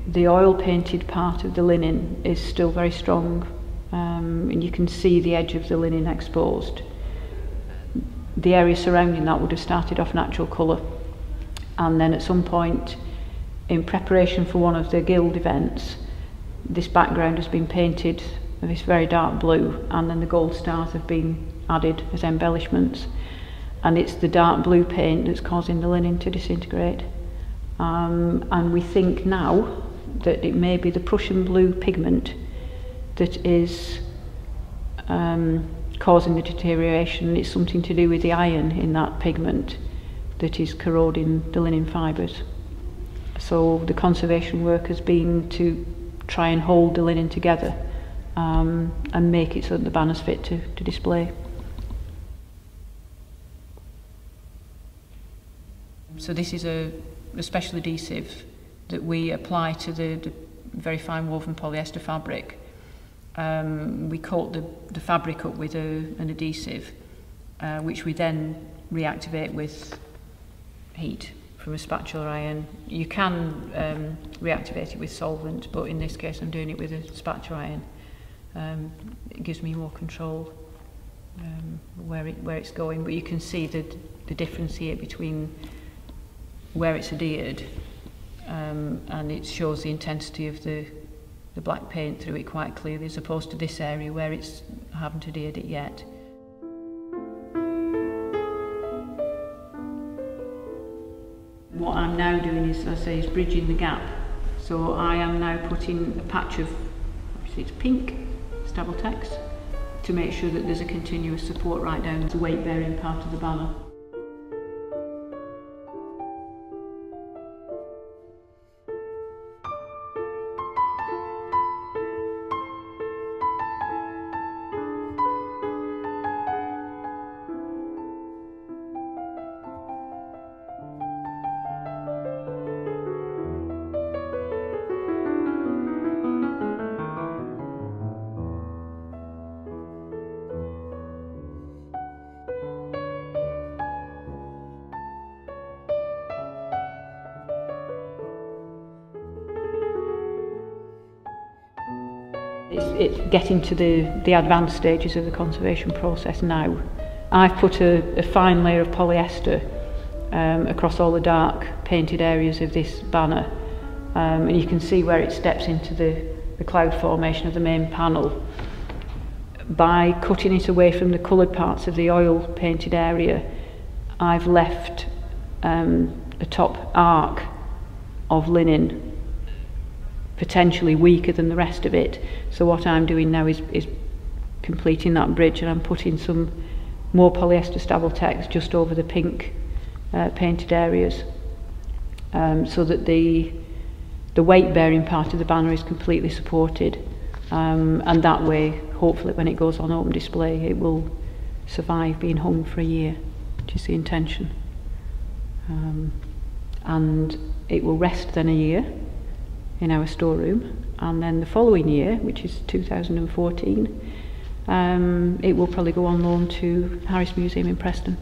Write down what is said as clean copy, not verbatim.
the oil painted part of the linen is still very strong, and you can see the edge of the linen exposed. The area surrounding that would have started off natural colour, and then at some point in preparation for one of the guild events, this background has been painted this very dark blue, and then the gold stars have been added as embellishments, and it's the dark blue paint that's causing the linen to disintegrate. And we think now that it may be the Prussian blue pigment that is causing the deterioration. It's something to do with the iron in that pigment that is corroding the linen fibres. So the conservation work has been to try and hold the linen together and make it so that the banner's fit to display. So this is a special adhesive that we apply to the very fine woven polyester fabric. We coat the fabric up with an adhesive, which we then reactivate with heat from a spatula iron. You can reactivate it with solvent, but in this case I'm doing it with a spatula iron. It gives me more control where it's going, but you can see the difference here between where it's adhered, and it shows the intensity of the black paint through it quite clearly, as opposed to this area where it's haven't adhered it yet. What I'm now doing is, as I say, is bridging the gap. So I am now putting a patch of, obviously it's pink, Staveltex, to make sure that there's a continuous support right down to the weight bearing part of the banner. It's getting to the advanced stages of the conservation process now. I've put a fine layer of polyester across all the dark painted areas of this banner, and you can see where it steps into the cloud formation of the main panel. By cutting it away from the coloured parts of the oil painted area, I've left a top arc of linen potentially weaker than the rest of it. So what I'm doing now is completing that bridge, and I'm putting some more polyester Staveltex just over the pink painted areas, so that the weight bearing part of the banner is completely supported, and that way hopefully when it goes on open display it will survive being hung for a year, which is the intention, and it will rest then a year in our storeroom, and then the following year, which is 2014, it will probably go on loan to Harris Museum in Preston.